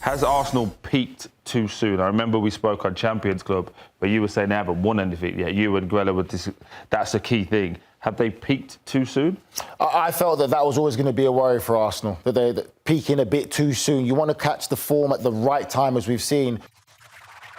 Has Arsenal peaked too soon? I remember we spoke on Champions Club where you were saying they haven't won anything yet. You and Grella were that's a key thing. Have they peaked too soon? I felt that was always going to be a worry for Arsenal, that they're peaking a bit too soon. You want to catch the form at the right time, as we've seen.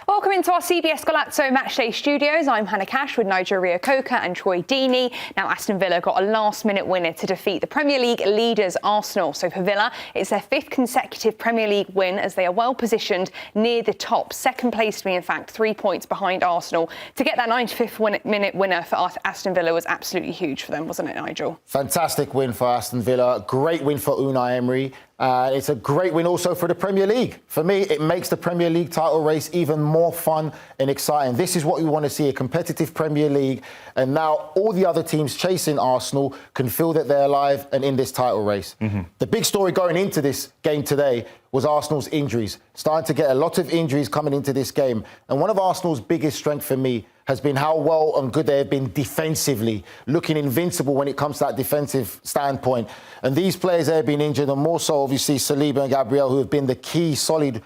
Welcome into our CBS Golazo Matchday studios. I'm Hannah Cash with Nigel Reo-Coker and Troy Deeney. Now, Aston Villa got a last-minute winner to defeat the Premier League leaders Arsenal. So for Villa, it's their 5th consecutive Premier League win as they are well-positioned near the top. Second place to be, in fact, 3 points behind Arsenal. To get that 95th minute winner for Aston Villa was absolutely huge for them, wasn't it, Nigel? Fantastic win for Aston Villa. Great win for Unai Emery. It's a great win also for the Premier League. For me, it makes the Premier League title race even more fun and exciting. This is what we want to see, a competitive Premier League. And now all the other teams chasing Arsenal can feel that they're alive and in this title race. The big story going into this game today was Arsenal's injuries. Starting to get a lot of injuries coming into this game. And one of Arsenal's biggest strengths for me has been how well and good they have been defensively, looking invincible when it comes to that defensive standpoint. And these players have been injured, and more so, obviously, Saliba and Gabriel, who have been the key solid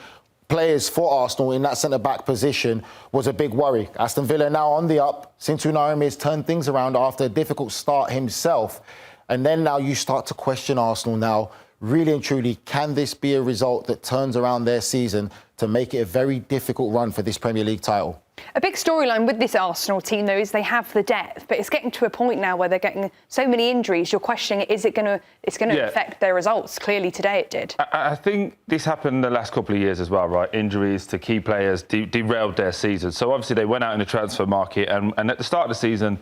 players for Arsenal in that centre-back position, was a big worry. Aston Villa now on the up since Unai Emery has turned things around after a difficult start himself. And then now you start to question Arsenal now. Really and truly, can this be a result that turns around their season to make it a very difficult run for this Premier League title? A big storyline with this Arsenal team, though, is they have the depth, but it's getting to a point now where they're getting so many injuries. You're questioning, is it going to affect their results? Clearly, today it did. I think this happened the last couple of years as well, right? Injuries to key players derailed their season. So obviously they went out in the transfer market, and at the start of the season,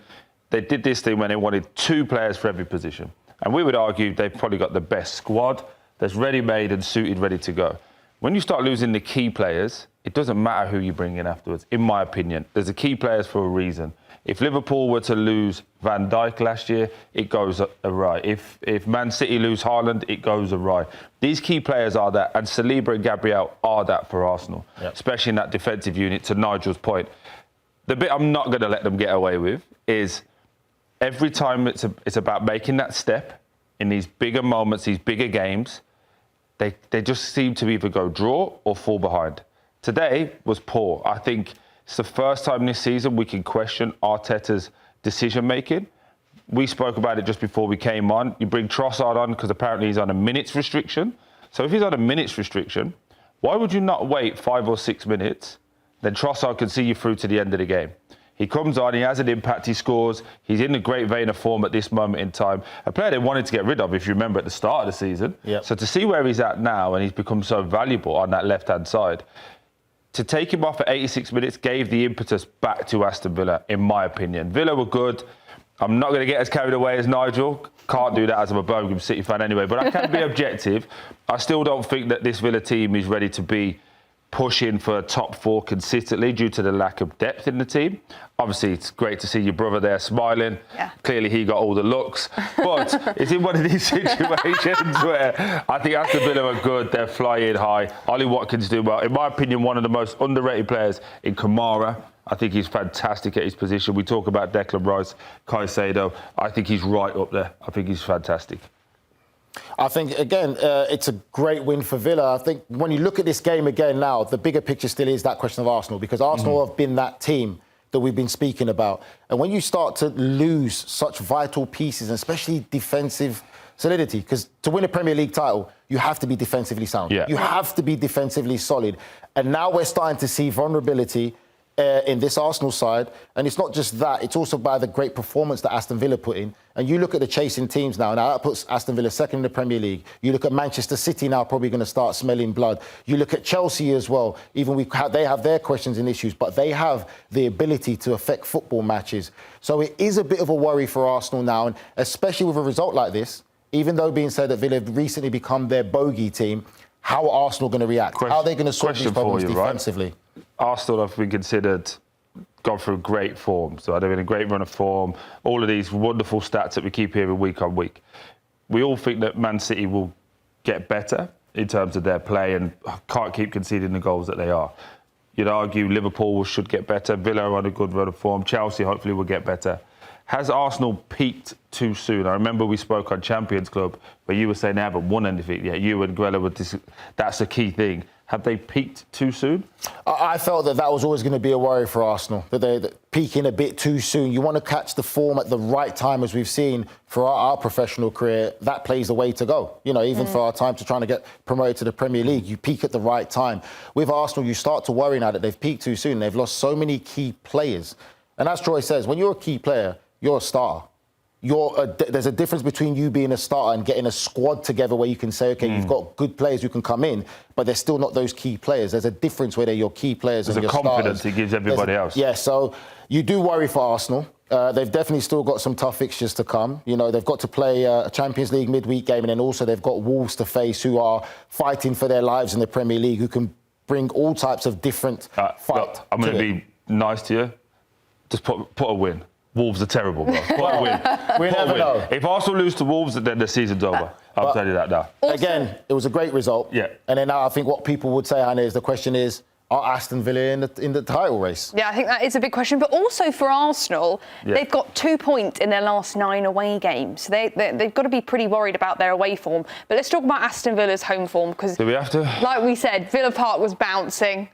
they did this thing when they wanted 2 players for every position. And we would argue they've probably got the best squad that's ready-made and suited, ready to go. When you start losing the key players, it doesn't matter who you bring in afterwards, in my opinion. There's the key players for a reason. If Liverpool were to lose Van Dijk last year, it goes awry. If Man City lose Haaland, it goes awry. These key players are that, and Saliba and Gabriel are that for Arsenal, especially in that defensive unit, to Nigel's point. The bit I'm not going to let them get away with is every time it's about making that step in these bigger moments, these bigger games, they just seem to either go draw or fall behind. Today was poor. I think it's the first time this season we can question Arteta's decision-making. We spoke about it just before we came on. You bring Trossard on because apparently he's on a minutes restriction. So if he's on a minutes restriction, why would you not wait 5 or 6 minutes? Then Trossard can see you through to the end of the game. He comes on, he has an impact, he scores. He's in a great vein of form at this moment in time. A player they wanted to get rid of, if you remember, at the start of the season. So to see where he's at now and he's become so valuable on that left-hand side, to take him off at 86 minutes gave the impetus back to Aston Villa, in my opinion. Villa were good. I'm not going to get as carried away as Nigel. Can't do that as I'm a Birmingham City fan anyway. But I can be objective. I still don't think that this Villa team is ready to be pushing for top 4 consistently due to the lack of depth in the team. Obviously, it's great to see your brother there smiling. Clearly, he got all the looks. But it's in one of these situations where I think Aston Villa are good. They're flying high. Ollie Watkins do well. In my opinion, one of the most underrated players in Kamara. I think he's fantastic at his position. We talk about Declan Rice, Caicedo. I think he's right up there. I think he's fantastic. I think, again, it's a great win for Villa. I think when you look at this game again now, the bigger picture still is that question of Arsenal, because Arsenal have been that team that we've been speaking about. And when you start to lose such vital pieces, and especially defensive solidity, because to win a Premier League title, you have to be defensively sound. You have to be defensively solid. And now we're starting to see vulnerability in this Arsenal side. And it's not just that, it's also by the great performance that Aston Villa put in. And you look at the chasing teams now that puts Aston Villa second in the Premier League. You look at Manchester City now probably going to start smelling blood. You look at Chelsea as well. Even they have their questions and issues, but they have the ability to affect football matches. So it is a bit of a worry for Arsenal now, and especially with a result like this, even though being said that Villa have recently become their bogey team, how are Arsenal going to react? How are they going to solve these problems defensively? Right? Arsenal have been considered gone through great form. So they're in a great run of form. All of these wonderful stats that we keep hearing week on week. We all think that Man City will get better in terms of their play and can't keep conceding the goals that they are. You'd argue Liverpool should get better. Villa are on a good run of form. Chelsea hopefully will get better. Has Arsenal peaked too soon? I remember we spoke on Champions Club where you were saying they haven't won anything yet. You and Grella were that's a key thing. Have they peaked too soon? I felt that was always going to be a worry for Arsenal, that they're peaking a bit too soon. You want to catch the form at the right time, as we've seen for our professional career. That plays the way to go. You know, even for our time to trying to get promoted to the Premier League, you peak at the right time. With Arsenal, you start to worry now that they've peaked too soon. They've lost so many key players. And as Troy says, when you're a key player, you're a star. There's a difference between you being a starter and getting a squad together where you can say, OK, you've got good players who can come in, but they're still not those key players. There's a difference where they're your key players and your stars. There's a confidence he gives everybody else. Yeah, so you do worry for Arsenal. They've definitely still got some tough fixtures to come. You know, they've got to play a Champions League midweek game, and then also they've got Wolves to face, who are fighting for their lives in the Premier League, who can bring all types of different fight. Look, I'm going to be nice to you. Just put a win. Wolves are terrible, bro. Put a win. We never know. If Arsenal lose to Wolves, then the season's over. I'll tell you that now. Again, it was a great result. Yeah. And then now I think what people would say, Hannah, is the question is, are Aston Villa in the title race? Yeah, I think that is a big question. But also for Arsenal, they've got 2 points in their last 9 away games. So they've got to be pretty worried about their away form. But let's talk about Aston Villa's home form, because do we have to? Like we said, Villa Park was bouncing.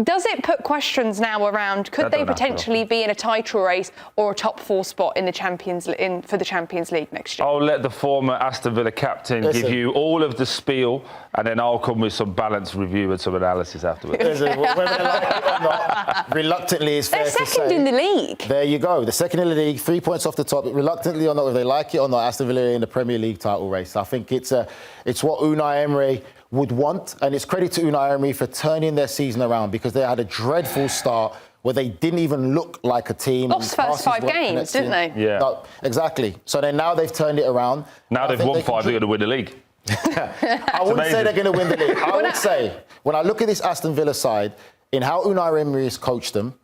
Does it put questions now around could they potentially be in a title race or a top 4 spot in the for the Champions League next year? I'll let the former Aston Villa captain give you all of the spiel, and then I'll come with some balanced review and some analysis afterwards. Whether they like it or not, reluctantly is fair to say. They're second in the league. There you go. The second in the league, 3 points off the top. Reluctantly or not, whether they like it or not, Aston Villa in the Premier League title race. I think it's what Unai Emery would want, and it's credit to Unai Emery for turning their season around, because they had a dreadful start where they didn't even look like a team. Lost first 5 games, didn't they? Yeah. No, exactly. So then now they've turned it around. Now they've won 5, they're going to win the league. I wouldn't say they're going to win the league. I would say, when I look at this Aston Villa side, in how Unai Emery has coached them,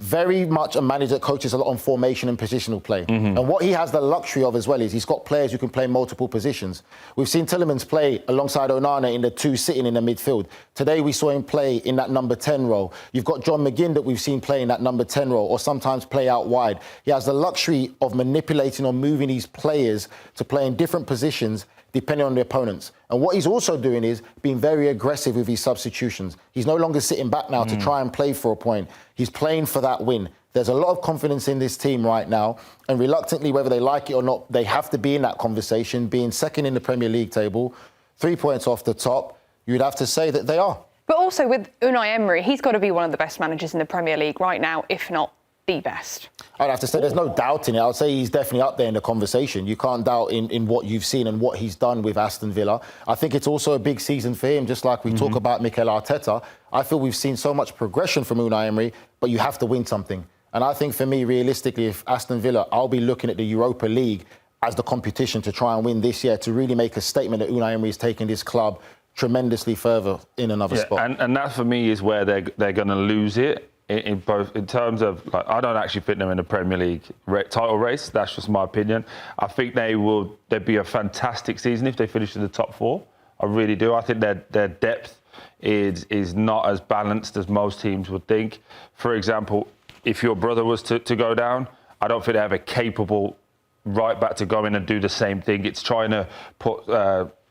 very much a manager that coaches a lot on formation and positional play. And what he has the luxury of as well is he's got players who can play multiple positions. We've seen Tielemans play alongside Onana in the 2 sitting in the midfield. Today we saw him play in that number 10 role. You've got John McGinn that we've seen play in that number 10 role, or sometimes play out wide. He has the luxury of manipulating or moving these players to play in different positions depending on the opponents. And what he's also doing is being very aggressive with his substitutions. He's no longer sitting back now to try and play for a point. He's playing for that win. There's a lot of confidence in this team right now, and reluctantly, whether they like it or not, they have to be in that conversation, being second in the Premier League table, 3 points off the top. You'd have to say that they are. But also with Unai Emery, he's got to be one of the best managers in the Premier League right now, if not the best. I'd have to say there's no doubt in it. I'd say he's definitely up there in the conversation. You can't doubt in what you've seen and what he's done with Aston Villa. I think it's also a big season for him, just like we talk about Mikel Arteta. I feel we've seen so much progression from Unai Emery, but you have to win something. And I think for me, realistically, if Aston Villa, I'll be looking at the Europa League as the competition to try and win this year, to really make a statement that Unai Emery is taking this club tremendously further in another spot. And that for me is where they're going to lose it. In terms of, like, I don't actually think they're in the Premier League title race. That's just my opinion. I think they'd be a fantastic season if they finish in the top 4. I really do. I think their depth is not as balanced as most teams would think. For example, if your brother was to go down, I don't think they have a capable right back to go in and do the same thing. It's trying to put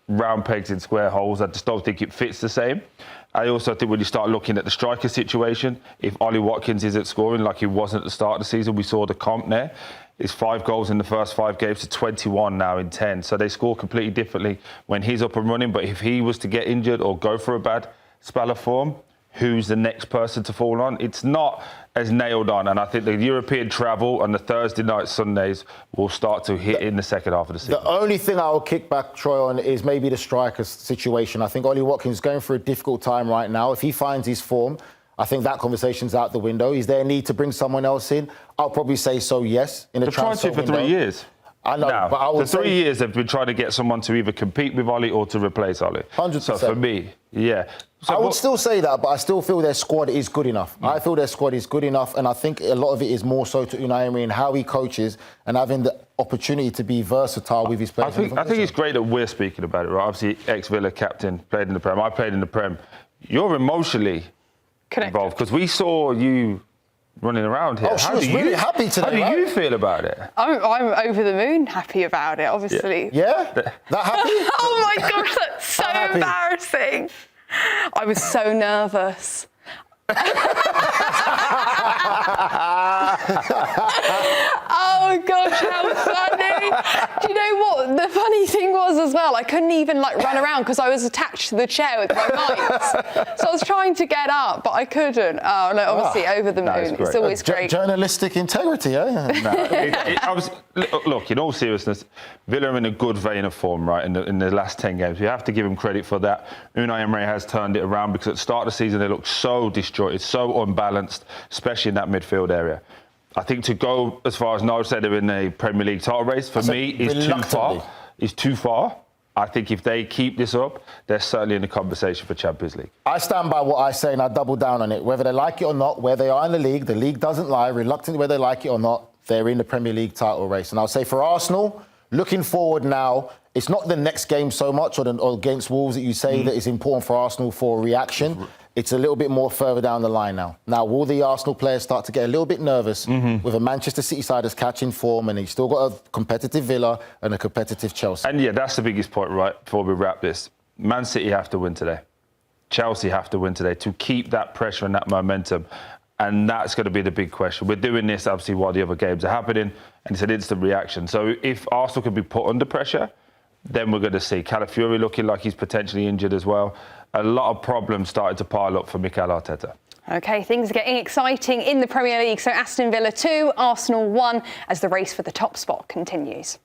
round pegs in square holes. I just don't think it fits the same. I also think when you start looking at the striker situation, if Ollie Watkins isn't scoring like he wasn't at the start of the season, we saw the comp there. It's 5 goals in the first 5 games to 21 now in 10. So they score completely differently when he's up and running. But if he was to get injured or go for a bad spell of form, who's the next person to fall on? It's not as nailed on. And I think the European travel and the Thursday night, Sundays will start to hit in the second half of the season. The only thing I'll kick back, Troy, on is maybe the striker situation. I think Ollie Watkins is going through a difficult time right now. If he finds his form, I think that conversation's out the window. Is there a need to bring someone else in? I'll probably say so, yes. In a transfer window. They've tried to for 3 years. I know, now, but I would the 3 years they've been trying to get someone to either compete with Ollie or to replace Ollie. 100%. So for me, yeah. So I would still say that, but I still feel their squad is good enough. I feel their squad is good enough, and I think a lot of it is more so to Unai Emery and how he coaches and having the opportunity to be versatile with his players. I think it's great that we're speaking about it, right? Obviously, ex-Villa captain, played in the Prem. I played in the Prem. You're emotionally involved because we saw you running around here. Oh, she was really happy today. How do you feel about it? I'm over the moon happy about it, obviously. Yeah? That happy? Oh my gosh, that's so embarrassing. I was so nervous. Oh gosh, how funny. Do you know what? The funny thing was as well, I couldn't even run around because I was attached to the chair with my mics. So I was trying to get up, but I couldn't. Oh, no, obviously over the moon. It's always great. Journalistic integrity, eh? Look, in all seriousness, Villa are in a good vein of form, right, in the last 10 games. We have to give him credit for that. Unai Emery has turned it around because at the start of the season they looked so disjointed, so unbalanced, especially in that midfield area. I think to go as far as Nigel said they're in the Premier League title race, for me, is too far. It's too far. I think if they keep this up, they're certainly in the conversation for Champions League. I stand by what I say and I double down on it. Whether they like it or not, where they are in the league doesn't lie. Reluctantly, whether they like it or not, they're in the Premier League title race. And I'll say for Arsenal, looking forward now, it's not the next game so much or against Wolves that you say that is important for Arsenal for a reaction. It's a little bit more further down the line now. Now, will the Arsenal players start to get a little bit nervous with a Manchester City side that's catching form and he's still got a competitive Villa and a competitive Chelsea? And yeah, that's the biggest point, right, before we wrap this. Man City have to win today. Chelsea have to win today to keep that pressure and that momentum. And that's going to be the big question. We're doing this, obviously, while the other games are happening, and it's an instant reaction. So if Arsenal can be put under pressure, then we're going to see Calafiori looking like he's potentially injured as well. A lot of problems started to pile up for Mikel Arteta. OK, things are getting exciting in the Premier League. So Aston Villa 2, Arsenal 1, as the race for the top spot continues.